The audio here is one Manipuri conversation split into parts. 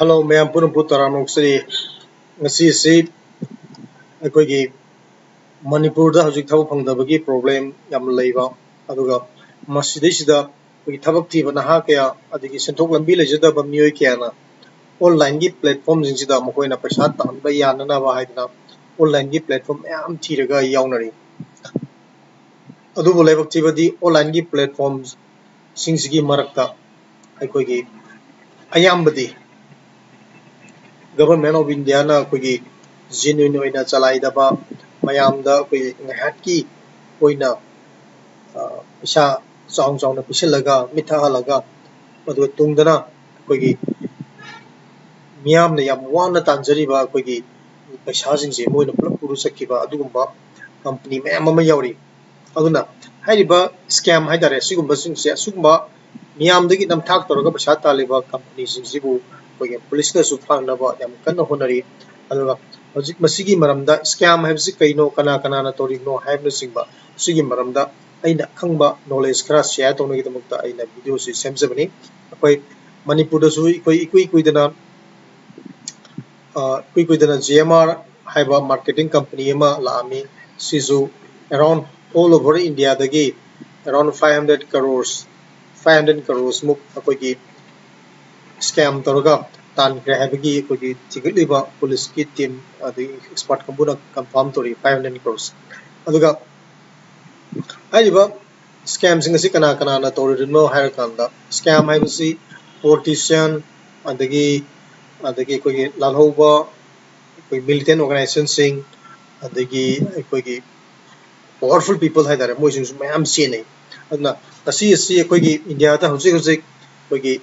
Hello, ma'am. Pun putaranok sri ngasi si ꯑꯩꯈꯣꯏꯒꯤ ꯃꯅꯤꯄꯨꯔꯗ ꯍꯧꯖꯤꯛ ꯊꯕꯛ ꯐꯪꯗꯕꯒꯤ ꯄ꯭ꯔꯣꯕ꯭ꯂꯦꯝ ꯌꯥꯝ ꯂꯩꯕ ꯑꯗꯨꯒ ꯃꯁꯤꯗꯩꯁꯤꯗ ꯑꯩꯈꯣꯏꯒꯤ ꯊꯕꯛ ꯊꯤꯕ ꯅꯍꯥ ꯀꯌꯥ ꯑꯗꯒꯤ ꯁꯦꯟꯊꯣꯛ ꯂꯝꯕꯤ ꯂꯩꯖꯗꯕ ꯃꯤꯑꯣꯏ ꯀꯌꯥꯅ ꯑꯣꯟꯂꯥꯏꯟꯒꯤ ꯄ꯭ꯂꯦꯠꯐꯣꯝꯁꯤꯡꯁꯤꯗ ꯃꯈꯣꯏꯅ ꯄꯩꯁꯥ ꯇꯥꯟꯕ ꯌꯥꯅꯅꯕ ꯍꯥꯏꯗꯅ ꯑꯣꯟꯂꯥꯏꯟꯒꯤ ꯄ꯭ꯂꯦꯠꯐꯣꯝ ꯃꯌꯥꯝ ꯊꯤꯔꯒ ꯌꯥꯎꯅꯔꯤ ꯑꯗꯨꯕꯨ ꯂꯥꯏꯕꯛ ꯊꯤꯕꯗꯤ ꯑꯣꯟꯂꯥꯏꯟꯒꯤ ꯄ꯭ꯂꯦꯠꯐꯣꯝꯁꯤꯡꯁꯤꯒꯤ ꯃꯔꯛꯇ ꯑꯩꯈꯣꯏꯒꯤ ꯑꯌꯥꯝꯕꯗꯤ ꯒꯚꯔꯟꯃꯦꯟꯠ ꯑꯣꯐ ꯏꯟꯗꯤꯌꯥꯅ ꯑꯩꯈꯣꯏꯒꯤ ꯖꯦꯅ꯭ꯌꯨꯏꯟ ꯑꯣꯏꯅ ꯆꯂꯥꯏꯗꯕ ꯃꯌꯥꯝꯗ ꯑꯩꯈꯣꯏꯒꯤ ꯉꯥꯏꯍꯥꯛꯀꯤ ꯑꯣꯏꯅ ꯄꯩꯁꯥ ꯆꯥꯎꯅ ꯄꯤꯁꯤꯜꯂꯒ ꯃꯤꯊꯍꯜꯂꯒ ꯑꯗꯨꯒ ꯇꯨꯡꯗꯅ ꯑꯩꯈꯣꯏꯒꯤ ꯃꯤꯌꯥꯝꯅ ꯌꯥꯝ ꯋꯥꯅ ꯇꯥꯟꯖꯔꯤꯕ ꯑꯩꯈꯣꯏꯒꯤ ꯄꯩꯁꯥꯁꯤꯡꯁꯦ ꯃꯣꯏꯅ ꯄꯨꯂꯞ ꯄꯨꯔ ꯆꯠꯈꯤꯕ ꯑꯗꯨꯒꯨꯝꯕ ꯀꯝꯄꯅꯤ ꯃꯌꯥꯝ ꯑꯃ ꯌꯥꯎꯔꯤ ꯑꯗꯨꯅ ꯍꯥꯏꯔꯤꯕ ꯁ꯭ꯀꯦꯝ ꯍꯥꯏꯇꯥꯔꯦ ꯁꯤꯒꯨꯝꯕꯁꯤꯡꯁꯦ ꯑꯁꯤꯒꯨꯝꯕ ꯃꯤꯌꯥꯝꯗꯒꯤ ꯅꯝꯊꯥꯛ ꯇꯧꯔꯒ ꯄꯩꯁꯥ ꯇꯥꯜꯂꯤꯕ ꯀꯝꯄꯅꯤꯁꯤꯡꯁꯤꯕꯨ ꯑꯩꯈꯣꯏꯒꯤ ꯄꯨꯂꯤꯁꯅꯁꯨ ꯐꯥꯅꯕ ꯌꯥꯝ ꯀꯟꯅ ꯍꯣꯠꯅꯔꯤ ꯑꯗꯨꯒ ꯍꯧꯖꯤꯛ ꯃꯁꯤꯒꯤ ꯃꯔꯝꯗ ꯁ꯭ꯀꯦꯝ ꯍꯥꯏꯕꯁꯤ ꯀꯩꯅꯣ ꯀꯅꯥꯅ ꯇꯧꯔꯤꯕꯅꯣ ꯍꯥꯏꯕꯅꯆꯤꯡꯕ ꯁꯤꯒꯤ ꯃꯔꯝꯗ ꯑꯩꯅ ꯈꯪꯕ ꯅꯣꯂꯦꯖ ꯈꯔ ꯁꯦꯌꯔ ꯇꯧꯅꯕꯒꯤꯗꯃꯛꯇ ꯑꯩꯅ ꯚꯤꯗꯤꯑꯣꯁꯤ ꯁꯦꯝꯖꯕꯅꯤ ꯑꯩꯈꯣꯏ ꯃꯅꯤꯄꯨꯔꯗꯁꯨ ꯑꯩꯈꯣꯏ ꯏꯀꯨꯏ ꯀꯨꯏꯗꯅ GMR ꯍꯥꯏꯕ ꯃꯥꯔꯀꯦꯇꯤꯡ ꯀꯝꯄꯅꯤ ꯑꯃ ꯂꯥꯛꯑꯝꯃꯤ ꯁꯤꯁꯨ ꯑꯦꯔꯥꯎꯟ ꯑꯣꯜ ꯑꯣꯚꯔ ꯏꯟꯗꯤꯌꯥꯗꯒꯤ ꯑꯦꯔꯥꯎꯟ 500 crores ꯃꯨꯛ ꯑꯩꯈꯣꯏꯒꯤ ꯁ꯭ꯀꯦꯝ ꯇꯧꯔꯒ ꯇꯥꯟꯈ꯭ꯔꯦ ꯍꯥꯏꯕꯒꯤ ꯑꯩꯈꯣꯏꯒꯤ ꯊꯤꯒꯠꯂꯤꯕ ꯄꯨꯂꯤꯁꯀꯤ ꯇꯤꯝ ꯑꯗꯒꯤ ꯑꯦꯛꯁꯄꯔꯠ ꯀꯥꯡꯕꯨꯅ ꯀꯟꯐꯥꯔꯝ ꯇꯧꯔꯤ 500 crores ꯑꯗꯨꯒ ꯍꯥꯏꯔꯤꯕ ꯁ꯭ꯀꯦꯝꯁꯤꯡ ꯑꯁꯤ ꯀꯅꯥꯅ ꯇꯧꯔꯤꯕꯅꯣ ꯍꯥꯏꯔꯀꯥꯟꯗ ꯁ꯭ꯀꯦꯝ ꯍꯥꯏꯕꯁꯤ ꯄꯣꯂꯤꯇꯤꯁꯤꯌꯥꯟ ꯑꯗꯒꯤ ꯑꯩꯈꯣꯏꯒꯤ ꯂꯥꯜꯍꯧꯕ ꯑꯩꯈꯣꯏ ꯃꯤꯂꯤꯇꯦꯟ ꯑꯣꯔꯒꯅꯥꯏꯖꯦꯁꯟꯁꯤꯡ ꯑꯗꯒꯤ ꯑꯩꯈꯣꯏꯒꯤ ꯄꯥꯋꯔꯐꯨꯜ ꯄꯤꯄꯜ ꯍꯥꯏꯇꯥꯔꯦ ꯃꯣꯏꯁꯤꯡꯁꯨ ꯃꯌꯥꯝ ꯆꯦꯟꯅꯩ ꯑꯗꯨꯅ ꯉꯁꯤ ꯑꯁꯤ ꯑꯩꯈꯣꯏꯒꯤ ꯏꯟꯗꯤꯌꯥꯗ ꯍꯧꯖꯤꯛ ꯑꯩꯈꯣꯏꯒꯤ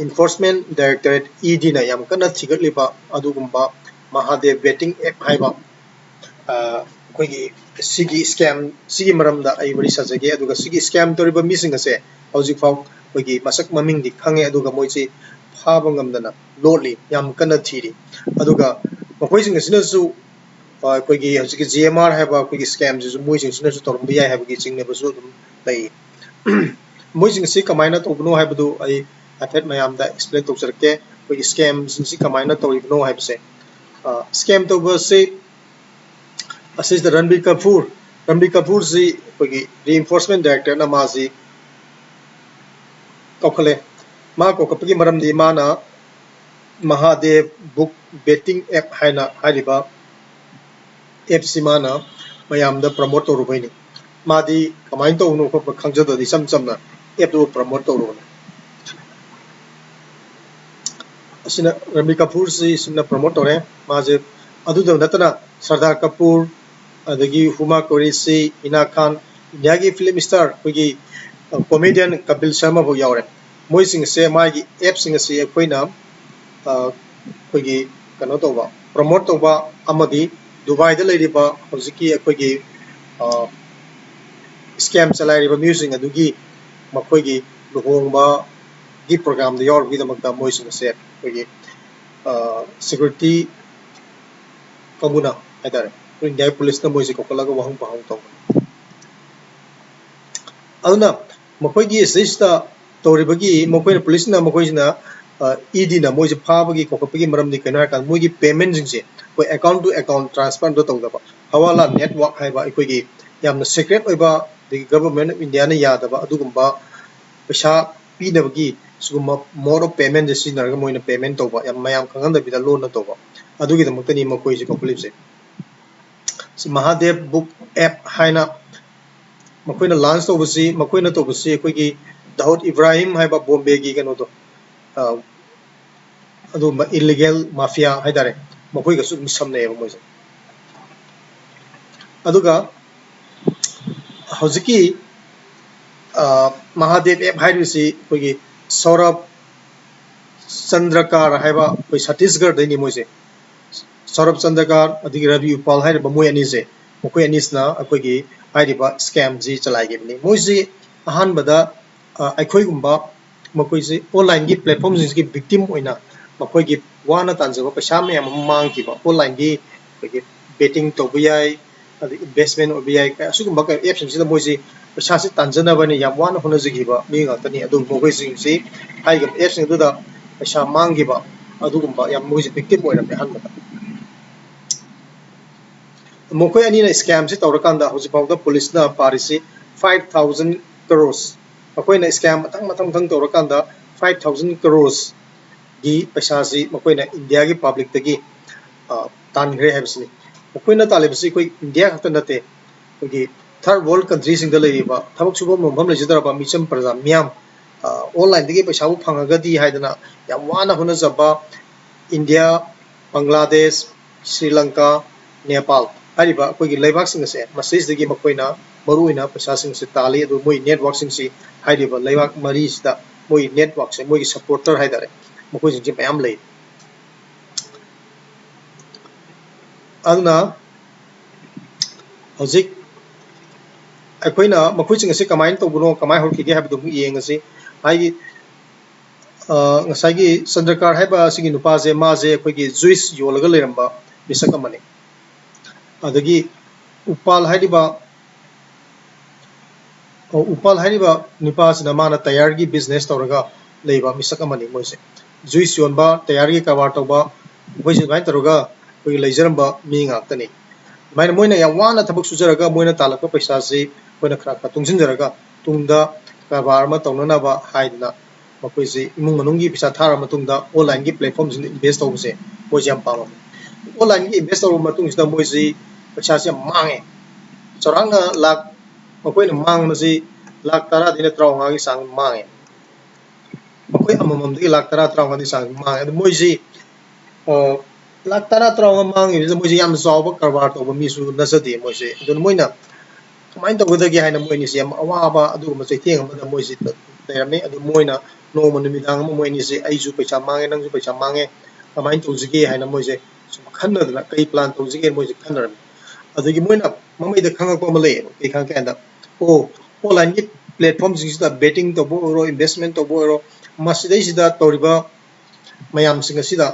ꯏꯟꯐꯣꯔꯁꯃꯦꯟꯠ ꯗꯥꯏꯔꯦꯛꯇꯣꯔꯦꯠ EDꯅ ꯌꯥꯝ ꯀꯟꯅ ꯊꯤꯒꯠꯂꯤꯕ ꯑꯗꯨꯒꯨꯝꯕ ꯃꯍꯥꯗꯦꯕ ꯕꯦꯇꯤꯡ ꯑꯦꯞ ꯍꯥꯏꯕ ꯑꯩꯈꯣꯏꯒꯤ ꯁꯤꯒꯤ ꯃꯔꯝꯗ ꯑꯩ ꯋꯥꯔꯤ ꯁꯥꯖꯒꯦ ꯑꯗꯨꯒ ꯁꯤꯒꯤ ꯁ꯭ꯀꯦꯝ ꯇꯧꯔꯤꯕ ꯃꯤꯁꯤꯡ ꯑꯁꯦ ꯍꯧꯖꯤꯛꯐꯥꯎ ꯑꯩꯈꯣꯏꯒꯤ ꯃꯁꯛ ꯃꯃꯤꯡꯗꯤ ꯈꯪꯉꯦ ꯑꯗꯨꯒ ꯃꯣꯏꯁꯤ ꯐꯥꯕ ꯉꯝꯗꯅ ꯂꯣꯠꯂꯤ ꯌꯥꯝ ꯀꯟꯅ ꯊꯤꯔꯤ ꯑꯗꯨꯒ ꯃꯈꯣꯏꯁꯤꯡ ꯑꯁꯤꯅꯁꯨ ꯑꯩꯈꯣꯏꯒꯤ ꯍꯧꯖꯤꯛꯀꯤ GMR ꯍꯥꯏꯕ ꯑꯩꯈꯣꯏꯒꯤ ꯁ꯭ꯀꯦꯝꯁꯤꯁꯨ ꯃꯣꯏꯁꯤꯡꯁꯤꯅꯁꯨ ꯇꯧꯔꯝꯕ ꯌꯥꯏ ꯍꯥꯏꯕꯒꯤ ꯆꯤꯡꯅꯕꯁꯨ ꯑꯗꯨꯝ ꯂꯩ ꯃꯣꯏꯁꯤꯡ ꯑꯁꯤ ꯀꯃꯥꯏꯅ ꯇꯧꯕꯅꯣ ꯍꯥꯏꯕꯗꯨ ꯑꯩ ꯍꯥꯏꯐꯦꯠ ꯃꯌꯥꯝꯗ ꯑꯦꯛꯁꯄ꯭ꯂꯦꯟ ꯇꯧꯖꯔꯛꯀꯦ ꯑꯩꯈꯣꯏꯒꯤ ꯁ꯭ꯀꯦꯝꯁꯤꯡꯁꯤ ꯀꯃꯥꯏꯅ ꯇꯧꯔꯤꯕꯅꯣ ꯍꯥꯏꯕꯁꯦ ꯁ꯭ꯀꯦꯝ ꯇꯧꯕ ꯑꯁꯤ ꯑꯁꯤꯁꯤꯗ ꯔꯟꯕꯤꯔ ꯀꯄꯨꯔꯁꯤ ꯑꯩꯈꯣꯏꯒꯤ ꯔꯤꯏꯟꯐꯣꯔꯁꯃꯦꯟꯠ ꯗꯥꯏꯔꯦꯛꯇꯔꯅ ꯃꯥꯁꯤ ꯀꯧꯈꯠꯂꯦ ꯃꯥ ꯀꯧꯈꯠꯄꯒꯤ ꯃꯔꯝꯗꯤ ꯃꯥꯅ ꯃꯍꯥꯗꯦꯕ ꯕꯨꯛ ꯕꯦꯇꯤꯡ ꯑꯦꯞ ꯍꯥꯏꯅ ꯍꯥꯏꯔꯤꯕ ꯑꯦꯞꯁꯤ ꯃꯥꯅ ꯃꯌꯥꯝꯗ ꯄ꯭ꯔꯃꯣꯠ ꯇꯧꯔꯨꯕꯩꯅꯤ ꯃꯥꯗꯤ ꯀꯃꯥꯏꯅ ꯇꯧꯕꯅꯣ ꯈꯣꯠꯄ ꯈꯪꯖꯗꯕꯗꯤ ꯏꯆꯝ ꯆꯝꯅ ꯑꯦꯞꯇꯨ ꯄ꯭ꯔꯃꯣꯠ ꯇꯧꯔꯨꯕꯅꯤ ꯑꯁꯤꯅ ꯔꯟꯕꯤꯔ ꯀꯄꯨꯔꯁꯤ ꯁꯤꯅ ꯄ꯭ꯔꯃꯣꯠ ꯇꯧꯔꯦ ꯃꯥꯁꯦ ꯑꯗꯨꯗ ꯅꯠꯇꯅ ꯁꯔꯗꯥꯔ ꯀꯄꯨꯔ ꯑꯗꯒꯤ ꯍꯨꯃꯥ ꯀꯣꯔꯦꯁꯤ ꯍꯤꯅꯥ ꯈꯥꯟ ꯏꯟꯗꯤꯌꯥꯒꯤ ꯐꯤल्म ꯁ꯭ꯇꯥꯔ ꯑꯩꯈꯣꯏꯒꯤ ꯀꯣꯃꯦꯗꯤꯌꯟ ꯀꯄꯤꯜ ꯁꯔꯃ ꯐꯥꯎ ꯌꯥꯎꯔꯦ ꯃꯣꯏꯁꯤꯡ ꯑꯁꯦ ꯃꯥꯒꯤ ꯑꯦꯞꯁꯤꯡ ꯑꯁꯤ ꯑꯩꯈꯣꯏꯅ ꯑꯩꯈꯣꯏꯒꯤ ꯀꯩꯅꯣ ꯇꯧꯕ ꯄ꯭ꯔꯃꯣꯠ ꯇꯧꯕ ꯑꯃꯗꯤ ꯗꯨꯕꯥꯏꯗ ꯂꯩꯔꯤꯕ ꯍꯧꯖꯤꯛꯀꯤ ꯑꯩꯈꯣꯏꯒꯤ ꯁ꯭ꯀꯦꯝ ꯆꯂꯥꯏꯔꯤꯕ ꯃꯤꯑꯣꯏꯁꯤꯡ ꯑꯗꯨꯒꯤ ꯃꯈꯣꯏꯒꯤ ꯂꯨꯍꯣꯡꯕꯒꯤ ꯄ꯭ꯔꯣꯒ꯭ꯔꯥꯝꯗ ꯌꯥꯎꯔꯨꯕꯒꯤꯗꯃꯛꯇ ꯃꯣꯏꯁꯤꯡ ꯑꯁꯦ ꯑꯩꯈꯣꯏꯒꯤ ꯁꯦꯀ꯭ꯌꯨꯔꯤꯇꯤ ꯀꯥꯡꯕꯨꯅ ꯍꯥꯏꯇꯥꯔꯦ ꯑꯩꯈꯣꯏ ꯏꯟꯗꯤꯌꯥꯒꯤ ꯄꯨꯂꯤꯁꯅ ꯃꯣꯏꯁꯦ ꯀꯧꯈꯠꯂꯒ ꯋꯥꯍꯪ ꯄꯥꯎꯍꯪ ꯇꯧꯕꯅꯤ ꯑꯗꯨꯅ ꯃꯈꯣꯏꯒꯤ ꯁꯤꯗꯩꯁꯤꯗ ꯇꯧꯔꯤꯕꯒꯤ ꯃꯈꯣꯏꯅ ꯄꯨꯂꯤꯁꯅ ꯃꯈꯣꯏꯁꯤꯅ EDꯅ ꯃꯣꯏꯁꯦ ꯐꯥꯕꯒꯤ ꯀꯧꯈꯠꯄꯒꯤ ꯃꯔꯝꯗꯤ ꯀꯩꯅꯣ ꯍꯥꯏꯔꯀꯥꯟꯗ ꯃꯣꯏꯒꯤ ꯄꯦꯃꯦꯟꯁꯤꯡꯁꯦ ꯑꯩꯈꯣꯏ ꯑꯦꯀꯥꯎꯟ ꯇꯨ ꯑꯦꯀꯥꯎꯟ ꯇ꯭ꯔꯥꯟꯁꯐꯔ ꯇꯧꯗꯕ ꯍꯋꯥꯂꯥ ꯅꯦꯠꯋꯥꯔꯛ ꯍꯥꯏꯕ ꯑꯩꯈꯣꯏꯒꯤ ꯌꯥꯝꯅ ꯁꯤꯀ꯭ꯔꯦꯠ ꯑꯣꯏꯕ ꯑꯗꯒꯤ ꯒꯚꯔꯟꯃꯦꯟꯠ ꯑꯣꯐ ꯏꯟꯗꯤꯌꯥꯅ ꯌꯥꯗꯕ ꯑꯗꯨꯒꯨꯝꯕ ꯄꯩꯁꯥ ꯄꯤꯅꯕꯒꯤ ꯁꯤꯒꯨꯝꯕ ꯃꯣꯗ ꯑꯣꯐ ꯄꯦꯃꯦꯟꯁꯦ ꯁꯤꯖꯤꯟꯅꯔꯒ ꯃꯣꯏꯅ ꯄꯦꯃꯦꯟ ꯇꯧꯕ ꯌꯥꯝ ꯃꯌꯥꯝ ꯈꯪꯍꯟꯗꯕꯤꯗ ꯂꯣꯟꯅ ꯇꯧꯕ ꯑꯗꯨꯒꯤꯗꯃꯛꯇꯅꯤ ꯃꯈꯣꯏꯁꯦ ꯀꯧꯈꯠꯂꯤꯕꯁꯦ ꯁꯤ ꯃꯍꯥꯗꯦꯕ ꯕꯨꯛ ꯑꯦꯞ ꯍꯥꯏꯅ ꯃꯈꯣꯏꯅ ꯂꯥꯟꯆ ꯇꯧꯕꯁꯤ ꯃꯈꯣꯏꯅ ꯇꯧꯕꯁꯤ ꯑꯩꯈꯣꯏꯒꯤ ꯗꯥꯎꯗ ꯏꯕ꯭ꯔꯥꯍꯤꯝ ꯍꯥꯏꯕ ꯕꯣꯝꯕꯦꯒꯤ ꯀꯩꯅꯣꯗꯣ ꯑꯗꯨꯒꯨꯝꯕ ꯏꯜꯂꯤꯒꯦꯜ ꯃꯥꯐꯤꯌꯥ ꯍꯥꯏꯇꯥꯔꯦ ꯃꯈꯣꯏꯒꯁꯨ ꯑꯗꯨꯝ ꯁꯝꯅꯩꯑꯕ ꯃꯣꯏꯁꯦ ꯑꯗꯨꯒ ꯍꯧꯖꯤꯛꯀꯤ ꯃꯍꯥꯗꯦꯕ ꯑꯦꯞ ꯍꯥꯏꯔꯤꯕꯁꯤ ꯑꯩꯈꯣꯏꯒꯤ ꯁꯧꯔꯕ ꯆꯟꯗ꯭ꯔꯀꯥꯔ ꯍꯥꯏꯕ ꯑꯩꯈꯣꯏ ꯁꯠꯇꯤꯁꯒꯔꯗꯩꯅꯤ ꯃꯣꯏꯁꯦ ꯁꯧꯔꯕ ꯆꯟꯗ꯭ꯔꯀꯥꯔ ꯑꯗꯒꯤ ꯔꯕꯤ ꯎꯄꯥꯜ ꯍꯥꯏꯔꯤꯕ ꯃꯣꯏ ꯑꯅꯤꯁꯦ ꯃꯈꯣꯏ ꯑꯅꯤꯁꯤꯅ ꯑꯩꯈꯣꯏꯒꯤ ꯍꯥꯏꯔꯤꯕ ꯁ꯭ꯀꯦꯝꯁꯤ ꯆꯂꯥꯏꯈꯤꯕꯅꯤ ꯃꯣꯏꯁꯤ ꯑꯍꯥꯟꯕꯗ ꯑꯩꯈꯣꯏꯒꯨꯝꯕ ꯃꯈꯣꯏꯁꯤ ꯑꯣꯟꯂꯥꯏꯟꯒꯤ ꯄ꯭ꯂꯦꯠꯐꯣꯝꯁꯤꯡꯁꯤꯒꯤ ꯚꯤꯛꯇꯤꯝ ꯑꯣꯏꯅ ꯃꯈꯣꯏꯒꯤ ꯋꯥꯅ ꯇꯥꯟꯖꯕ ꯄꯩꯁꯥ ꯃꯌꯥꯝ ꯑꯃ ꯃꯥꯡꯈꯤꯕ ꯑꯣꯟꯂꯥꯏꯟꯒꯤ ꯑꯩꯈꯣꯏꯒꯤ ꯕꯦꯇꯤꯡ ꯇꯧꯕ ꯌꯥꯏ ꯑꯗꯩ ꯏꯟꯚꯦꯁꯃꯦꯟ ꯑꯣꯏꯕ ꯌꯥꯏ ꯑꯁꯤꯒꯨꯝꯕ ꯑꯦꯞꯁꯤꯡꯁꯤꯗ ꯃꯣꯏꯁꯤ ꯄꯩꯁꯥꯁꯤ ꯇꯥꯟꯖꯅꯕꯅꯤ ꯌꯥꯝ ꯋꯥꯅ ꯍꯣꯠꯅꯖꯈꯤꯕ ꯃꯤ ꯉꯥꯛꯇꯅꯤ ꯑꯗꯨꯕꯨ ꯃꯈꯣꯏꯁꯤꯡꯁꯤ ꯍꯥꯏꯔꯤꯕ ꯑꯦꯞꯁꯤꯡ ꯑꯗꯨꯗ ꯄꯩꯁꯥ ꯃꯥꯡꯈꯤꯕ ꯑꯗꯨꯒꯨꯝꯕ ꯌꯥꯝ ꯃꯣꯏꯁꯦ ꯚꯤꯛꯇꯤꯝ ꯑꯣꯏꯔꯝꯃꯦ ꯑꯍꯥꯟꯕꯗ ꯃꯈꯣꯏ ꯑꯅꯤꯅ ꯁ꯭ꯀꯦꯝꯁꯤ ꯇꯧꯔꯀꯥꯟꯗ ꯍꯧꯖꯤꯛꯐꯥꯎꯗ ꯄꯨꯂꯤꯁꯅ ꯄꯥꯔꯤꯁꯤ 5,000 crores ꯃꯈꯣꯏꯅ ꯁ꯭ꯀꯦꯝ ꯃꯊꯪ ꯇꯧꯔꯀꯥꯟꯗ 5,000 crores गी पैसासी मकोइना इंडिया की पब्लिक तगी तानग्रे हैबसनी मकोइना तालेबसी कोई इंडिया खत नते कोई थर्ड वर्ल्ड कंट्री सिंग लेरिबा थबक सुबम मम लेजिदरबा मिचम प्रजा मियाम ऑनलाइन दगी पैसा बु फंगगदी हाइदना याम वाना होना जबा इंडिया बांग्लादेश श्रीलंका नेपाल हरिबा कोई लेबाक सिंग से मसेज दगी मकोइना मरुइना पैसा सिंग से ताली अदु मोइ नेटवर्क सिंग से हाइरिबा लेबाक मरी सिदा मोइ नेटवर्क से मोइ सपोर्टर हाइदरे मकोइ सिंग मैम ले अदुना हजिक अखोइना मकोइ सिंग से कमाइन तौबनो कमाइ होरखिगे हाबदु येंगसी हाइगी ngसाइगी चंद्रकार हाइबा सिगी नुपाजे माजे अखोइगी जुइस योलगा लेरंबा बिसक अमने अदगी उपाल हाइरिबा नुपासना माना तैयार की बिजनेस तौरगा लेबा मिसक अमने मोइसे जुइस योनबा तैयार की कबार तौबा मोइसे बाइन तौरगा कोई लेजरंबा मी ngaktani माइन मोइना या वाना थबक सुजरगा मोइना तालकपा पैसा से कोइना खरा खरा तुंगजिनजरगा तुंगदा कबार मा तौननाबा हाइदना मकोइसे इमुंग मनुंगी पैसा थारा मतुंगदा ऑनलाइन की प्लेटफॉर्म सिन इन्वेस्ट तौबसे मोइसे याम पाम ऑनलाइन की इन्वेस्ट तौब मतुंगसिदा मोइसे पैसा से मांगे चौरांगा लाख मकोइना मांगमसी लाख 10 दिन 30 की सांग मांगे मकोइ अमममदगी लाख 10 30 की सांग मांगे मोइसे लाख 10 30 मांगे मोइसे याम चावबा कारबार तौब मीसु नजदे मोइसे अदुन मोइना कमाइन तौगदगी हाइना मोइनिसे याम अवाबा अदुगुम चैथेंग अमदा मोइसे लेरमे अदु मोइना नोम नुमिदांग मोइनिसे आइसु पैसा मांगे नंगसु पैसा मांगे कमाइन तौजिगे हाइना मोइसे सुम खन्नदना कई प्लान तौजिगे मोइसे खन्नरम अदुगी मोइना ममैदा खंगकपा अमा लेय कई खंगकैंदा ओ ऑनलाइन की प्लेटफॉर्म सिंगसिदा बेटिंग तौबो ओरो इन्वेस्टमेंट तौबो ओरो मसिदैसिदा तौरिबा मयाम सिंगसिदा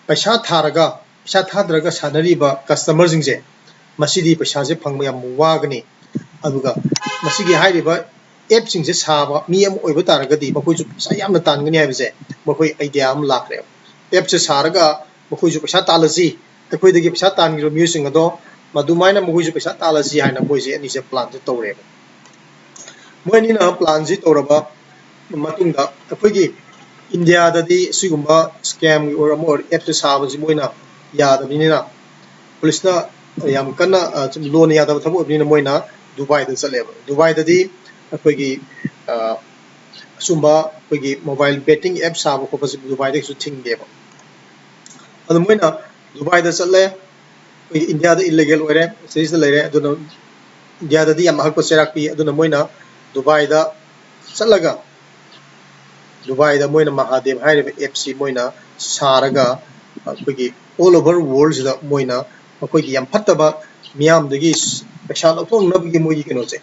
पैसा थारगा पैसा थाद्रगा सानरीबा कस्टमर सिंगसे मसिदी पैसा से फंगबा याम वागनी अदुगा मसिगी हाइरिबा एप सिंगसे साबा मी अम ओइबा तारगदी मखोइसु पैसा यामना तानगनी हाइबसे मखोइ आइडिया अम लाखरे एप से सारगा मखोइसु पैसा तालसी अखोइदगी पैसा तानगिरो म्यूसिंग अदो मदुमाइना मखोइसु पैसा तालसी हाइना मोइसे अनिसे प्लान से तौरे मोइनिना प्लान से तौरबा मतुंगदा अखोइगी इंडिया ददी सिगुम्बा स्कैम और अमोर एप से साबसी मोइना यादबनिना पुलिसना याम कन्ना लोन यादब थबो अबनिना मोइना दुबई दा चलेबा दुबई ददी अखोइगी सुम्बा अखोइगी मोबाइल बेटिंग एप साबो खोपस दुबई दा सु थिंगदेबा अदु मोइना दुबई दा चले इंडिया दा इलीगल ओरे सिस दा लेरे अदुना इंडिया ददी याम हकप सेराकपी अदुना मोइना दुबई दा चलगा दुबई दा मोइना महादेव हाइरेबा एप सी मोइना सारगा अखोइगी ऑल ओवर वर्ल्ड दा मोइना अखोइगी याम फत्तबा मियाम दगी पैसा लौथोंगनबगी मोइगी केनोसे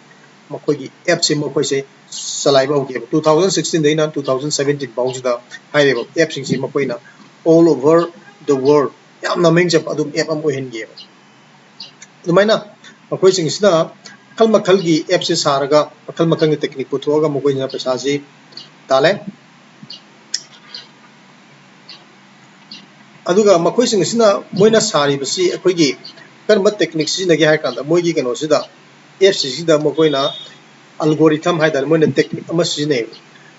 मखोइगी एप से मखोइसे चलाइबा होगे 2016 दैना 2017 बाउजिदा हाइरेबा एप सिंगसी मखोइना ऑल ओवर द वर्ल्ड याम नमिंग जब अदुम एप अम ओहिनगे अदुमाइना मखोइ सिंगसिना मखल मखलगी एप से सारगा मखल मखलगी टेक्निक पुथोगा मखोइना पैसा से ताले अदुगा मखोइ सिंगसिना मोइना सारिबसी अखोइगी कर्म टेक्निक सिनगे हाय कांदा मोइगी केनो सिदा एप सिदा मखोइना algorithm हाइदर मोइना टेक्निक अमा सिने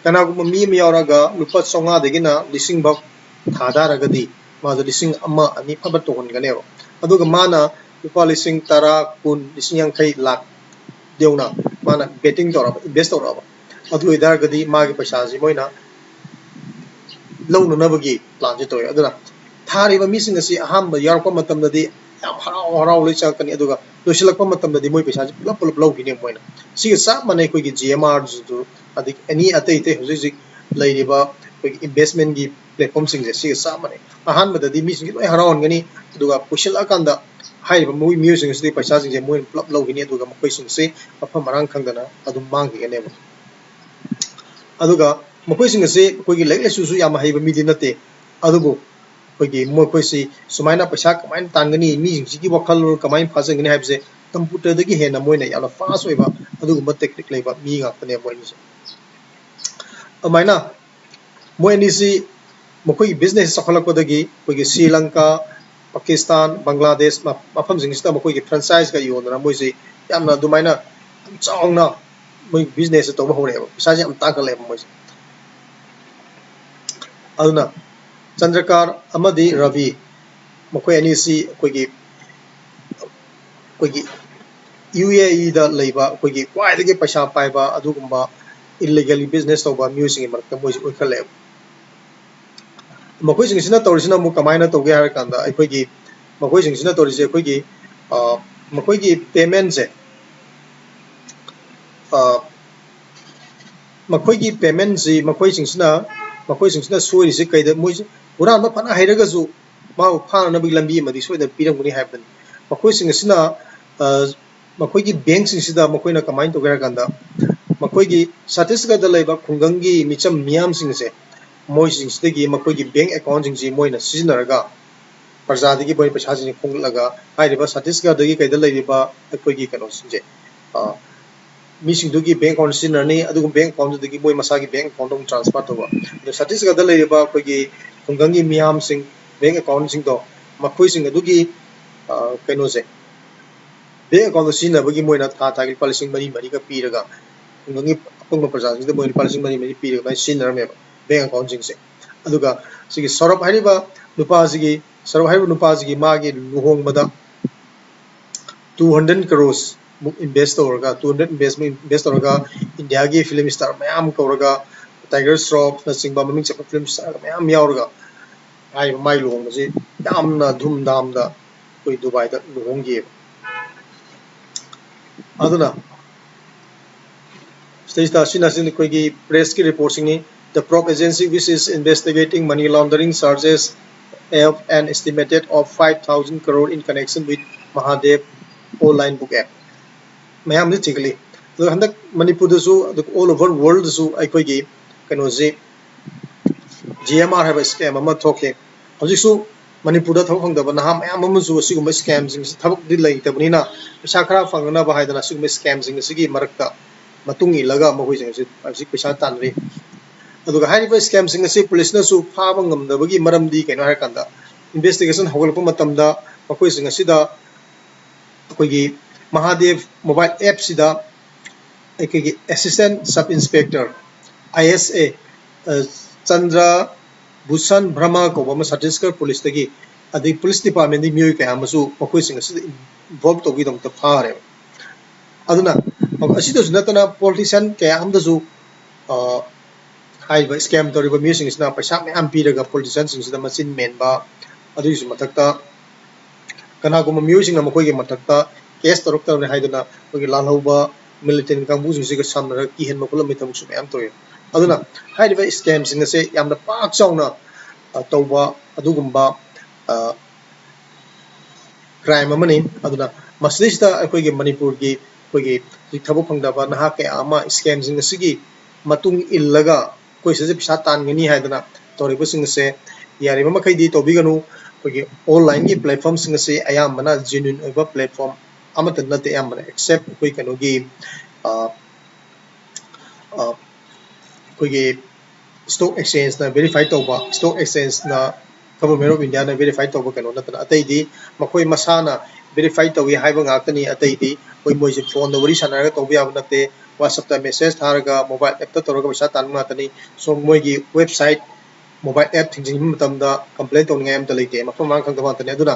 कनागुम मी मी यावरागा लुपा 900 दगिना लिसिंग बक थादारगदी माजा लिसिंग अमा अनि फबत तोहनगनेबा अदुगा माना लुपा लिसिंग 10 कुन लिसिंग यांखै लाख देउना माना बेटिंग तोरबा इन्वेस्ट तोरबा अदु इदारगदी मागी पैसा जि मोइना लौननबगी प्लान जि तोय अदुना थारिबा मिसिंग असि अहाम यारको मतमददी याम हराव हराव ले चकनी अदुगा लोसिलकपा मतमददी मोइ पैसा जि पुलप पुलप लौगिने मोइना सिगे सा मने कोइगी जीएमआर जु अदि एनी अतै तै हुजि लैरिबा कोइगी इन्वेस्टमेंट की प्लेटफॉर्म सिंग जे सिगे सा मने अहान मददी मिसिंग लोय हरावनगनी अदुगा पुशिल अकांदा हाइबा मोइ म्यूजिक सिगे पैसा सिंग जे मोइ पुलप लौगिने अदुगा मोइ सिंग से अफा मरांग खंगदना अदु मांगिगनेबा अदुगा मोइ सिंग से कोइगी लेगलेसुसु याम हाइबा मिदि नते अदुबो कोइगी मोइसी सुमाइना पैसा कमाइन तांगनी मीजिंगी वखल कमाइन फाजंगनी हाइबसे कंप्यूटर दगी हेना मोइना याला फास्ट होइबा अदुगुम्बा टेक्निक लेबा मी गाक्तने मोइनिसे अमाइना मोइनिसी ꯃꯈꯣꯏꯒꯤ ꯕꯤꯖꯤꯅꯦꯁ ꯆꯥꯎꯈꯠꯂꯛꯄꯗꯒꯤ ꯑꯩꯈꯣꯏꯒꯤ ꯁ꯭ꯔꯤ ꯂꯪꯀꯥ ꯄꯥꯀꯤꯁꯇꯥꯟ ꯕꯪꯒ꯭ꯂꯥꯗꯦꯁ ꯃꯐꯝꯁꯤꯡꯁꯤꯗ ꯃꯈꯣꯏꯒꯤ ꯐ꯭ꯔꯦꯟꯆꯥꯏꯁꯀ ꯌꯣꯟꯗꯅ ꯃꯣꯏꯁꯤ ꯌꯥꯝꯅ ꯑꯗꯨꯃꯥꯏꯅ ꯌꯥꯝ ꯆꯥꯎꯅ ꯃꯣꯏ ꯕꯤꯖꯤꯅꯦꯁꯁꯦ ꯇꯧꯕ ꯍꯧꯔꯛꯑꯦꯕ ꯄꯩꯁꯥꯁꯦ ꯌꯥꯝ ꯇꯥꯡꯈꯠꯂꯛꯑꯦꯕ ꯃꯣꯏꯁꯦ ꯑꯗꯨꯅ ꯆꯟꯗ꯭ꯔꯀꯥꯔ ꯑꯃꯗꯤ ꯔꯕꯤ ꯃꯈꯣꯏ ꯑꯅꯤꯁꯤ ꯑꯩꯈꯣꯏꯒꯤ UAE ꯗ ꯂꯩꯕ ꯑꯩꯈꯣꯏꯒꯤ ꯈ꯭ꯋꯥꯏꯗꯒꯤ ꯄꯩꯁꯥ ꯄꯥꯏꯕ ꯑꯗꯨꯒꯨꯝꯕ ꯏꯜꯂꯤꯒꯦꯜꯂꯤ ꯕꯤꯖꯤꯅꯦꯁ ꯇꯧꯕ ꯃꯤꯑꯣꯏꯁꯤꯡꯒꯤ ꯃꯔꯛꯇ ꯃꯣꯏꯁꯤ ꯑꯣꯏꯈꯠꯂꯛꯑꯦꯕ ꯃꯈꯣꯏꯁꯤꯡꯁꯤꯅ ꯇꯧꯔꯤꯁꯤꯅ ꯑꯃꯨꯛ ꯀꯃꯥꯏꯅ ꯇꯧꯒꯦ ꯍꯥꯏꯔ ꯀꯥꯟꯗ ꯑꯩꯈꯣꯏꯒꯤ ꯃꯈꯣꯏꯁꯤꯡꯁꯤꯅ ꯇꯧꯔꯤꯁꯦ ꯑꯩꯈꯣꯏꯒꯤ ꯃꯈꯣꯏꯒꯤ ꯄꯦꯃꯦꯟꯁꯦ ꯃꯈꯣꯏꯒꯤ ꯄꯦꯃꯦꯟꯁꯤ ꯃꯈꯣꯏꯁꯤꯡꯁꯤꯅ ꯁꯣꯏꯔꯤꯁꯤ ꯀꯩꯗ ꯃꯣꯏꯁꯤ ꯍꯨꯔꯥꯟꯕ ꯐꯅ ꯍꯩꯔꯒꯁꯨ ꯃꯥꯕꯨ ꯐꯥꯅꯅꯕꯒꯤ ꯂꯝꯕꯤ ꯑꯃꯗꯤ ꯁꯣꯏꯗꯅ ꯄꯤꯔꯝꯒꯅꯤ ꯍꯥꯏꯕꯅꯤ ꯃꯈꯣꯏꯁꯤꯡ ꯑꯁꯤꯅ ꯃꯈꯣꯏꯒꯤ ꯕꯦꯡꯛꯁꯤꯡꯁꯤꯗ ꯃꯈꯣꯏꯅ ꯀꯃꯥꯏꯅ ꯇꯧꯒꯦ ꯍꯥꯏꯔ ꯀꯥꯟꯗ ꯃꯈꯣꯏꯒꯤ ꯁꯠꯇꯤꯁꯒꯔꯗ ꯂꯩꯕ ꯈꯨꯡꯒꯪꯒꯤ ꯃꯤꯆꯝ ꯃꯤꯌꯥꯝꯁꯤꯡꯁꯦ ꯃꯣꯏꯁꯤꯡꯁꯤꯗꯒꯤ ꯃꯈꯣꯏꯒꯤ ꯕꯦꯡꯛ ꯑꯦꯀꯥꯎꯟꯁꯤꯡꯁꯤ ꯃꯣꯏꯅ ꯁꯤꯖꯤꯟꯅꯔꯒ ꯄ꯭ꯔꯖꯥꯗꯒꯤ ꯃꯣꯏ ꯄꯩꯁꯥꯁꯤꯡꯁꯦ ꯈꯣꯝꯒꯠꯂꯒ ꯍꯥꯏꯔꯤꯕ ꯁꯠꯇꯤꯁꯒꯔꯗꯒꯤ ꯀꯩꯗ ꯂꯩꯔꯤꯕ ꯑꯩꯈꯣꯏꯒꯤ ꯀꯩꯅꯣꯁꯤꯡꯁꯦ ꯃꯤꯁꯤꯡꯗꯨꯒꯤ ꯕꯦꯡꯛ ꯑꯦꯀꯥꯎꯟ ꯁꯤꯖꯤꯟꯅꯔꯅꯤ ꯑꯗꯨꯒ ꯕꯦꯡꯛ ꯑꯦꯀꯥꯎꯟꯗꯨꯗꯒꯤ ꯃꯣꯏ ꯃꯁꯥꯒꯤ ꯕꯦꯡꯛ ꯑꯦꯀꯥꯎꯟꯗ ꯑꯃꯨꯛ ꯇ꯭ꯔꯥꯟꯁꯐꯔ ꯇꯧꯕ ꯑꯗꯣ ꯁꯠꯇꯤꯁꯒꯔꯗ ꯂꯩꯔꯤꯕ ꯑꯩꯈꯣꯏꯒꯤ ꯈꯨꯡꯒꯪꯒꯤ ꯃꯤꯌꯥꯝꯁꯤꯡ ꯕꯦꯡꯛ ꯑꯦꯀꯥꯎꯟꯁꯤꯡꯗꯣ ꯃꯈꯣꯏꯁꯤꯡ ꯑꯗꯨꯒꯤ ꯀꯩꯅꯣꯁꯦ ꯕꯦꯡꯛ ꯑꯦꯀꯥꯎꯟꯗ ꯁꯤꯖꯤꯟꯅꯕꯒꯤ ꯃꯣꯏꯅ ꯊꯥꯒꯤ ꯂꯨꯄꯥ ꯂꯤꯁꯤꯡ ꯃꯔꯤꯒ ꯄꯤꯔꯒ ꯈꯨꯡꯒꯪꯒꯤ ꯑꯄꯪꯕ ꯄ꯭ꯔꯖꯥꯁꯤꯡꯗ ꯃꯣꯏ ꯂꯨꯄꯥ ꯂꯤꯁꯤꯡ ꯃꯔꯤ ꯄꯤꯔꯒ ꯑꯗꯨꯃꯥꯏꯅ ꯁꯤꯖꯤꯟꯅꯔꯝꯃꯦꯕ ꯕꯦꯡꯛ ꯑꯦꯀꯥꯎꯟꯁꯤꯡꯁꯦ ꯑꯗꯨꯒ ꯁꯤꯒꯤ ꯁꯧꯔꯕ ꯍꯥꯏꯔꯤꯕ ꯅꯨꯄꯥꯁꯤꯒꯤ ꯃꯥꯒꯤ ꯂꯨꯍꯣꯡꯕꯗ 200 crores ꯃꯨꯛ ꯏꯟꯚꯦꯁ ꯇꯧꯔꯒ 200 ꯏꯟꯚꯦꯁ ꯇꯧꯔꯒ ꯏꯟꯗꯤꯌꯥꯒꯤ ꯐꯤꯂꯝ ꯁ꯭ꯇꯥꯔ ꯃꯌꯥꯝ ꯀꯧꯔꯒ ꯇꯥꯏꯒꯔ श्रॉफꯅꯆꯤꯡꯕ ꯃꯃꯤꯡ ꯆꯠꯄ ꯐꯤꯂꯝ ꯁ꯭ꯇꯥꯔ ꯃꯌꯥꯝ ꯌꯥꯎꯔꯒ ꯍꯥꯏꯔꯤꯕ ꯃꯥꯏ ꯂꯨꯍꯣꯡꯕꯁꯤ ꯌꯥꯝꯅ ꯙꯨꯝꯙꯥꯝꯗ ꯑꯩꯈꯣꯏ ꯗꯨꯕꯥꯏꯗ ꯂꯨꯍꯣꯡꯈꯤꯑꯕ ꯑꯗꯨꯅ ꯁꯤꯗꯩꯁꯤꯗ ꯑꯁꯤꯅ ꯑꯩꯈꯣꯏꯒꯤ ꯄ꯭ꯔꯦꯁꯀꯤ ꯔꯤꯄꯣꯔꯠꯁꯤꯡꯅꯤ the probe agency which is investigating money laundering charges have an estimated of 5,000 crore in connection with Mahadev online book app ꯃꯌꯥꯝꯗꯤ ꯊꯤꯒꯠꯂꯤ ꯑꯗꯨꯒ ꯍꯟꯗꯛ ꯃꯅꯤꯄꯨꯔꯗꯁꯨ ꯑꯗꯨꯒ ꯑꯣꯜ ꯑꯣꯚꯔ ꯋꯥꯔꯜꯗꯁꯨ ꯑꯩꯈꯣꯏꯒꯤ ꯀꯩꯅꯣꯁꯤ GMR ꯍꯥꯏꯕ ꯁ꯭ꯀꯦꯝ ꯑꯃ ꯊꯣꯛꯈꯤ ꯍꯧꯖꯤꯛꯁꯨ ꯃꯅꯤꯄꯨꯔꯗ ꯊꯕꯛ ꯐꯪꯗꯕ ꯅꯍꯥ ꯃꯌꯥꯝ ꯑꯃꯁꯨ ꯑꯁꯤꯒꯨꯝꯕ ꯁ꯭ꯀꯦꯝꯁꯤꯡꯁꯤ ꯊꯕꯛꯇꯤ ꯂꯩꯇꯕꯅꯤꯅ ꯄꯩꯁꯥ ꯈꯔ ꯐꯪꯅꯅꯕ ꯍꯥꯏꯗꯅ ꯑꯁꯤꯒꯨꯝꯕ ꯁ꯭ꯀꯦꯝꯁꯤꯡ ꯑꯁꯤꯒꯤ ꯃꯔꯛꯇ ꯃꯇꯨꯡ ꯏꯜꯂꯒ ꯃꯈꯣꯏꯁꯤꯡ ꯑꯁꯤ ꯍꯧꯖꯤꯛ ꯄꯩꯁꯥ ꯇꯥꯟꯅꯔꯤ ꯑꯗꯨꯒ ꯍꯥꯏꯔꯤꯕ ꯁ꯭ꯀꯦꯝꯁꯤꯡ ꯑꯁꯤ ꯄꯨꯂꯤꯁꯅꯁꯨ ꯐꯥꯕ ꯉꯝꯗꯕꯒꯤ ꯃꯔꯝꯗꯤ ꯀꯩꯅꯣ ꯍꯥꯏꯔꯀꯥꯟꯗ ꯏꯟꯚꯦꯁꯇꯤꯒꯦꯁꯟ ꯍꯧꯒꯠꯂꯛꯄ ꯃꯇꯝꯗ ꯃꯈꯣꯏꯁꯤꯡ ꯑꯁꯤꯗ ꯑꯩꯈꯣꯏꯒꯤ ꯃꯍꯥꯗꯦv ꯃꯣꯕꯥꯏꯜ ꯑꯦꯞꯁꯤꯗ ꯑꯩꯈꯣꯏꯒꯤ assistant sub inspector ISA Chandra Bhushan Brahma ꯀꯧꯕ ꯑꯃ ꯁꯠꯇꯤꯁꯒꯔ ꯄꯨꯂꯤꯁꯇꯒꯤ ꯑꯗꯩ ꯄꯨꯂꯤꯁ ꯗꯤꯄꯥꯔꯠꯃꯦꯟꯒꯤ ꯃꯤꯑꯣꯏ ꯀꯌꯥ ꯑꯃꯁꯨ ꯃꯈꯣꯏꯁꯤꯡ ꯑꯁꯤꯗ ꯏꯟꯚꯣꯜꯕ ꯇꯧꯕꯒꯤꯗꯃꯛꯇ ꯐꯥꯔꯦꯕ ꯑꯗꯨꯅ ꯑꯁꯤꯗꯁꯨ ꯅꯠꯇꯅ ꯄꯣꯂꯤꯇꯤꯁꯤꯌꯥꯟ ꯀꯌꯥ ꯑꯃꯗꯁꯨ ꯍꯥꯏꯔꯤꯕ ꯁ꯭ꯀꯦꯝ ꯇꯧꯔꯤꯕ ꯃꯤꯑꯣꯏꯁꯤꯡꯁꯤꯅ ꯄꯩꯁꯥ ꯃꯌꯥꯝ ꯄꯤꯔꯒ ꯄꯣꯂꯤꯇꯤꯁꯤꯌꯥꯟꯁꯤꯡꯁꯤꯗ ꯃꯆꯤꯟ ꯃꯦꯟꯕ ꯑꯗꯨꯒꯤꯁꯨ ꯃꯊꯛꯇ ꯀꯅꯥꯒꯨꯝꯕ ꯃꯤꯑꯣꯏꯁꯤꯡꯅ ꯃꯈꯣꯏꯒꯤ ꯃꯊꯛꯇ ꯀꯦꯁ ꯇꯧꯔꯛꯇꯕꯅꯤ ꯍꯥꯏꯗꯨꯅ ꯑꯩꯈꯣꯏꯒꯤ ꯂꯥꯜꯍꯧꯕ ꯃꯤꯂꯤꯇꯦꯟ ꯀꯥꯡꯕꯨꯁꯤꯡꯁꯤꯒ ꯁꯝꯅꯔꯒ ꯀꯤꯍꯟꯕ ꯈꯣꯠꯍꯟꯕꯒꯤ ꯊꯕꯛꯁꯨ ꯃꯌꯥꯝ ꯇꯧꯋꯤ ꯑꯗꯨꯅ ꯍꯥꯏꯔꯤꯕ ꯁ꯭ꯀꯦꯝꯁꯤꯡ ꯑꯁꯦ ꯌꯥꯝꯅ ꯄꯥꯛ ꯆꯥꯎꯅ ꯇꯧꯕ ꯑꯗꯨꯒꯨꯝꯕ ꯀ꯭ꯔꯥꯏꯝ ꯑꯃꯅꯤ ꯑꯗꯨꯅ ꯃꯁꯤꯗꯩꯁꯤꯗ ꯑꯩꯈꯣꯏꯒꯤ ꯃꯅꯤꯄꯨꯔꯒꯤ ꯑꯩꯈꯣꯏꯒꯤ ꯊꯕꯛ ꯐꯪꯗꯕ ꯅꯍꯥ ꯀꯌꯥ ꯑꯃ ꯁ꯭ꯀꯦꯝꯁꯤꯡ ꯑꯁꯤꯒꯤ ꯃꯇꯨꯡ ꯏꯜꯂꯒ ꯑꯩꯈꯣꯏ ꯁꯤꯗ ꯄꯩꯁꯥ ꯇꯥꯟꯒꯅꯤ ꯍꯥꯏꯗꯅ ꯇꯧꯔꯤꯕꯁꯤꯡ ꯑꯁꯦ ꯌꯥꯔꯤꯕ ꯃꯈꯩꯗꯤ ꯇꯧꯕꯤꯒꯅꯨ ꯑꯩꯈꯣꯏꯒꯤ ꯑꯣꯟꯂꯥꯏꯟꯒꯤ ꯄ꯭ꯂꯦꯠꯐꯣꯝꯁꯤꯡ ꯑꯁꯤ ꯑꯌꯥꯝꯕꯅ ꯖꯦꯅ꯭ꯌꯨꯟ ꯑꯣꯏꯕ ꯄ꯭ꯂꯦꯠꯐꯣꯝ ꯑꯃꯠꯇ ꯅꯠꯇꯦ ꯑꯌꯥꯝꯕꯅ ꯑꯦꯛꯁꯦꯞ ꯑꯩꯈꯣꯏ ꯀꯩꯅꯣꯒꯤ ꯑꯩꯈꯣꯏꯒꯤ ꯁ꯭ꯇꯣꯛ ꯑꯦꯛꯁꯆꯦꯟꯖꯅ ꯚꯦꯔꯤꯐꯥꯏ ꯇꯧꯕ ꯁ꯭ꯇꯣꯛ ꯑꯦꯛꯁꯆꯦꯟꯖꯅ ꯒꯚꯔꯟꯃꯦꯟꯠ ꯑꯣꯐ ꯏꯟꯗꯤꯌꯥꯅ ꯚꯦꯔꯤꯐꯥꯏ ꯇꯧꯕ ꯀꯩꯅꯣ ꯅꯠꯇꯅ ꯑꯇꯩꯗꯤ ꯃꯈꯣꯏ ꯃꯁꯥꯅ ꯚꯦꯔꯤꯐꯥꯏ ꯇꯧꯏ ꯍꯥꯏꯕ ꯉꯥꯛꯇꯅꯤ ꯑꯇꯩꯗꯤ ꯑꯩꯈꯣꯏ ꯃꯣꯏꯁꯦ ꯐꯣꯟꯗ ꯋꯥꯔꯤ ꯁꯥꯟꯅꯔꯒ ꯇꯧꯕ ꯌꯥꯕ ꯅꯠꯇꯦ ꯋꯥꯆꯞꯇ ꯃꯦꯁꯦꯖ ꯊꯥꯔꯒ ꯃꯣꯕꯥꯏꯜ ꯑꯦꯞꯇ ꯇꯧꯔꯒ ꯄꯩꯁꯥ ꯇꯥꯟꯕ ꯉꯥꯛꯇꯅꯤ ꯁꯣ ꯃꯣꯏꯒꯤ ꯋꯦꯕꯁꯥꯏꯠ ꯃꯣꯕꯥꯏꯜ ꯑꯦꯞ ꯊꯤꯡꯖꯤꯟꯕ ꯃꯇꯝꯗ ꯀꯝꯄ꯭ꯂꯦꯟ ꯇꯧꯅꯤꯡꯉꯥꯏ ꯑꯝꯇ ꯂꯩꯇꯦ ꯃꯐꯝ ꯃꯔꯥꯡ ꯈꯪꯗꯕ ꯉꯥꯛꯇꯅꯤ ꯑꯗꯨꯅ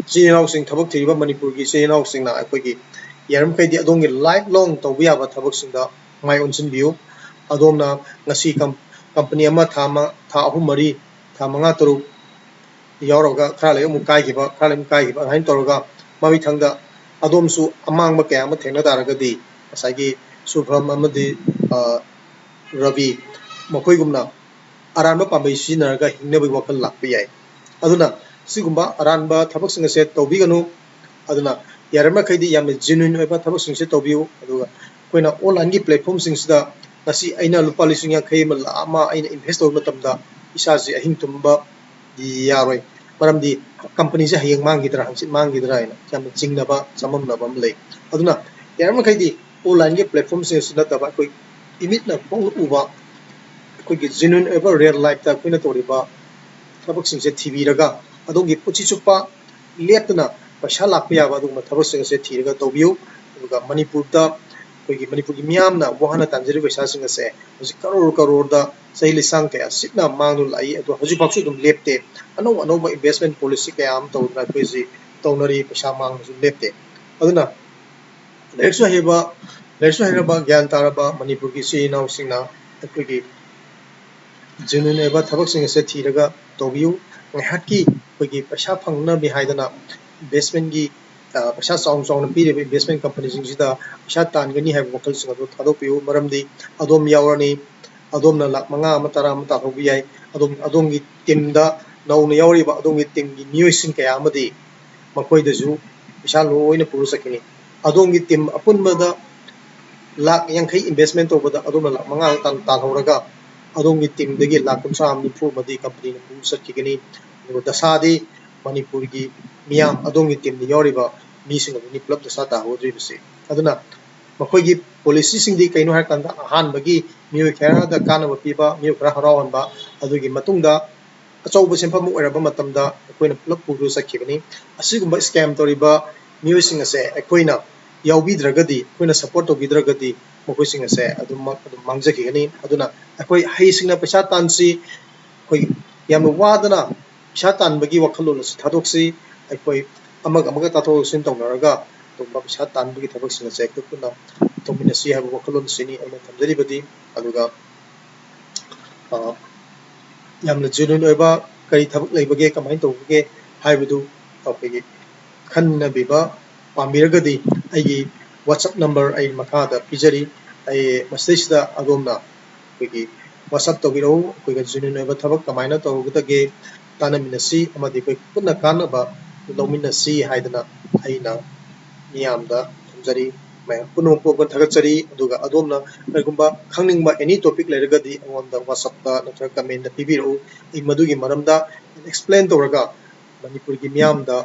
ꯏꯆꯤꯜ ꯏꯅꯥꯎꯁꯤꯡ ꯊꯕꯛ ꯊꯤꯔꯤꯕ ꯃꯅꯤꯄꯨꯔꯒꯤ ꯏꯆꯤꯜ ꯏꯅꯥꯎꯁꯤꯡꯅ ꯑꯩꯈꯣꯏꯒꯤ ꯌꯥꯔꯤꯃꯈꯩꯗꯤ ꯑꯗꯣꯝꯒꯤ ꯂꯥꯏꯐ ꯂꯣꯡ ꯇꯧꯕ ꯌꯥꯕ ꯊꯕꯛꯁꯤꯡꯗ ꯃꯥꯏ ꯑꯣꯟꯁꯤꯟꯕꯤꯌꯨ ꯑꯗꯣꯝꯅ ꯉꯁꯤ ꯀꯝꯄꯅꯤ ꯑꯃ ꯊꯥ 3-4 ꯊꯥ 5-6 ꯌꯥꯎꯔꯒ ꯈꯔ ꯂꯩꯔꯒ ꯑꯃꯨꯛ ꯀꯥꯏꯈꯤꯕ ꯑꯗꯨꯃꯥꯏꯅ ꯇꯧꯔꯒ ꯃꯃꯤꯊꯪꯗ ꯑꯗꯣꯝꯁꯨ ꯑꯃꯥꯡꯕ ꯀꯌꯥ ꯑꯃ ꯊꯦꯡꯅ ꯇꯥꯔꯒꯗꯤ ꯉꯁꯥꯏꯒꯤ ꯁꯨꯚꯝ ꯑꯃꯗꯤ ꯔꯕꯤ ꯃꯈꯣꯏꯒꯨꯝꯅ ꯑꯔꯥꯟꯕ ꯄꯥꯝꯕꯩ ꯁꯤꯖꯤꯟꯅꯔꯒ ꯍꯤꯡꯅꯕꯒꯤ ꯋꯥꯈꯜ ꯂꯥꯛꯄ ꯌꯥꯏ ꯑꯗꯨꯅ ꯁꯤꯒꯨꯝꯕ ꯑꯔꯥꯟꯕ ꯊꯕꯛꯁꯤꯡ ꯑꯁꯦ ꯇꯧꯕꯤꯒꯅꯨ ꯑꯗꯨꯅ ꯌꯥꯔꯤꯃꯈꯩꯗꯤ ꯌꯥꯝꯅ ꯖꯦꯅ꯭ꯌꯨꯟ ꯑꯣꯏꯕ ꯊꯕꯛꯁꯤꯡꯁꯦ ꯇꯧꯕꯤꯌꯨ ꯑꯗꯨꯒ ꯑꯩꯈꯣꯏꯅ ꯑꯣꯟꯂꯥꯏꯟꯒꯤ ꯄ꯭ꯂꯦꯠꯐꯣꯝꯁꯤꯡꯁꯤꯗ ꯉꯁꯤ ꯑꯩꯅ ꯂꯨꯄꯥ 50,000 ꯑꯃ ꯂꯥꯛ ꯑꯃ ꯑꯩꯅ ꯏꯟꯚꯦꯁ ꯇꯧꯕ ꯃꯇꯝꯗ ꯏꯁꯥꯁꯦ ꯑꯍꯤꯡ ꯇꯨꯝꯕ ꯌꯥꯔꯣꯏ ꯃꯔꯝꯗꯤ ꯀꯝꯄꯅꯤꯁꯦ ꯍꯌꯦꯡ ꯃꯥꯡꯈꯤꯗ꯭ꯔꯥ ꯍꯪꯆꯤꯠ ꯃꯥꯡꯈꯤꯗ꯭ꯔꯥ ꯍꯥꯏꯅ ꯌꯥꯝꯅ ꯆꯤꯡꯅꯕ ꯆꯃꯝꯅꯕ ꯑꯃ ꯂꯩ ꯑꯗꯨꯅ ꯌꯥꯔꯤꯃꯈꯩꯗꯤ ꯑꯣꯟꯂꯥꯏꯟꯒꯤ ꯄ꯭ꯂꯦꯠꯐꯣꯝꯁꯤꯡ ꯑꯁꯤ ꯅꯠꯇꯕ ꯑꯩꯈꯣꯏ ꯏꯃꯤꯠꯅ ꯈꯣꯡꯅ ꯎꯕ ꯑꯩꯈꯣꯏꯒꯤ ꯖꯦꯅꯨꯏꯟ ꯑꯣꯏꯕ ꯔꯤꯌꯦꯜ ꯂꯥꯏꯐꯇ ꯑꯩꯈꯣꯏꯅ ꯇꯧꯔꯤꯕ ꯊꯕꯛꯁꯤꯡꯁꯦ ꯊꯤꯕꯤꯔꯒ ꯑꯗꯣꯝꯒꯤ ꯄꯨꯟꯁꯤ ꯆꯨꯞꯄ ꯂꯦꯞꯇꯅ ꯄꯩꯁꯥ ꯂꯥꯛꯄ ꯌꯥꯕ ꯑꯗꯨꯒꯨꯝꯕ ꯊꯕꯛꯁꯤꯡ ꯑꯁꯦ ꯊꯤꯔꯒ ꯇꯧꯕꯤꯌꯨ ꯑꯗꯨꯒ ꯃꯅꯤꯄꯨꯔꯗ ꯑꯩꯈꯣꯏꯒꯤ ꯃꯅꯤꯄꯨꯔꯒꯤ ꯃꯤꯌꯥꯝꯅ ꯋꯥꯍꯅ ꯇꯥꯟꯖꯔꯤꯕ ꯄꯩꯁꯥꯁꯤꯡ ꯑꯁꯦ ꯍꯧꯖꯤꯛ ꯀꯔꯣꯔ ꯀꯔꯣꯔꯗ ꯆꯍꯤ ꯂꯤꯁꯥꯡ ꯀꯌꯥ ꯁꯤꯠꯅ ꯃꯥꯡꯗꯨꯅ ꯂꯥꯛꯏ ꯑꯗꯣ ꯍꯧꯖꯤꯛꯐꯥꯎꯁꯨ ꯑꯗꯨꯝ ꯂꯦꯞꯇꯦ ꯑꯅꯧ ꯑꯅꯧꯕ ꯏꯟꯚꯦꯁꯠꯃꯦꯟ ꯄꯣꯂꯤꯁꯤ ꯀꯌꯥ ꯑꯃ ꯇꯧꯗꯨꯅ ꯑꯩꯈꯣꯏꯁꯤ ꯇꯧꯅꯔꯤ ꯄꯩꯁꯥ ꯃꯥꯡꯕꯁꯨ ꯂꯦꯞꯇꯦ ꯑꯗꯨꯅ ꯂꯥꯏꯔꯤꯛꯁꯨ ꯍꯩꯔꯕ ꯒ꯭ꯌꯥꯟ ꯇꯥꯔꯕ ꯃꯅꯤꯄꯨꯔꯒꯤ ꯏꯆꯤꯜ ꯏꯅꯥꯎꯁꯤꯡꯅ ꯑꯩꯈꯣꯏꯒꯤ ꯖꯦꯅꯨꯏꯟ ꯑꯣꯏꯕ ꯊꯕꯛꯁꯤꯡ ꯑꯁꯦ ꯊꯤꯔꯒ ꯇꯧꯕꯤꯌꯨ ꯉꯥꯏꯍꯥꯛꯀꯤ ꯑꯩꯈꯣꯏꯒꯤ ꯄꯩꯁꯥ ꯐꯪꯅꯕꯤ ꯍꯥꯏꯗꯅ ꯏꯟꯚꯦꯁꯠꯃꯦꯟꯒꯤ ꯄꯩꯁꯥ ꯆꯥꯎꯅ ꯆꯥꯎꯅ ꯄꯤꯔꯤꯕ ꯏꯟꯚꯦꯁꯠꯃꯦꯟ ꯀꯝꯄꯅꯤꯁꯤꯡꯁꯤꯗ ꯄꯩꯁꯥ ꯇꯥꯟꯒꯅꯤ ꯍꯥꯏꯕ ꯋꯥꯈꯜꯁꯤꯡ ꯑꯗꯨ ꯊꯥꯗꯣꯛꯄꯤꯌꯨ ꯃꯔꯝꯗꯤ ꯑꯗꯣꯝ ꯌꯥꯎꯔꯅꯤ ꯑꯗꯣꯝꯅ ꯂꯥꯛ 5 ꯑꯃ 10 ꯑꯃ ꯇꯥꯜꯍꯧꯕ ꯌꯥꯏ ꯑꯗꯣꯝꯒꯤ ꯇꯤꯝꯗ ꯅꯧꯅ ꯌꯥꯎꯔꯤꯕ ꯑꯗꯣꯝꯒꯤ ꯇꯤꯝꯒꯤ ꯃꯤꯑꯣꯏꯁꯤꯡ ꯀꯌꯥ ꯑꯃꯗꯤ ꯃꯈꯣꯏꯗꯁꯨ ꯄꯩꯁꯥ ꯂꯣꯏꯅ ꯄꯨꯔ ꯆꯠꯈꯤꯅꯤ ꯑꯗꯣꯝꯒꯤ ꯇꯤꯝ ꯑꯄꯨꯟꯕꯗ लाख 50 इन्वेस्टमेंट तौबदा अदोमना लाख 5 तालहौरगा अदोमगी टीमदगी लाख 30 निफु मदी कंपनी पु सटकिगनी दसादी मणिपुर की मियाम अदोमगी टीम यावरिबा मीसिंग अदुनी पुलप दसा ताहोद्रिबसे अदुना मखोयगी पॉलिसी सिंगदी कइनो हाय कांदा अहानबगी मियो खेरादा कानब पीबा मियो खरा हरावनबा अदुगी मतुंगदा अचौब सेंफम ओइरबा मतमदा अखोयना पुलप पुरु सटकिगनी असिगुंबा स्कैम तौरिबा मियोसिंग असे अखोयना यावबिद्रगदी अखोयना सपोर्ट तौबिद्रगदी मखोयसिंग असे अदुम मांगजखिगनी अदुना अखोय हैसिंगना पैसा तानसी अखोय यामना वादना पैसा तानबगी वखलोन थादोक्सी अखोय अमग ताथोसिन तौनरगा अदुम पैसा तानबगी थबकसिंग असे अखोय पुना तौमिनसी हाब वखलोन सिनी अना थमजरिबदी अदुगा यामना जेनुइन ओइबा करी थबक लेबगे कमाइन तौबगे हाइबदु अखोयगी खन्नबिबा पामिरगदी अगी WhatsApp number आई मखादा पिजरी आई मस्तेसिदा अदोमना अखोयगी WhatsApp तौबिरो अखोयगा जेनुइन ओइबा थबक कमाइना तौगदगे तानमिनसी अमदि अखोय पुन्ना कानबा लौमिनसी हाइदना आइना मियामदा थमजरी मैं पुनो पोगन थगचरी अदुगा अदोमना करिगुंबा खंगनिंगबा एनी टॉपिक लेरगदी अवंदा WhatsApp दा नथरा कमेंट दा पिबिरो आई मदुगी मरमदा एक्सप्लेन तौरगा मणिपुर की मियामदा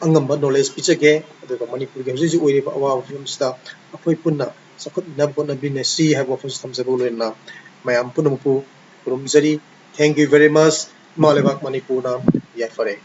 अंगंबा नॉलेज पिचगे अदुगा मणिपुर की हजिजि ओइरिबा अवाब फिल्मसदा अखोय पुन्ना सखुत नबोना बिनेसी हाइबा वफस थमजबो लेना मयाम पुनमपु खुरुमजरी थैंक यू वेरी मच मालेबाक मणिपुरना याफरे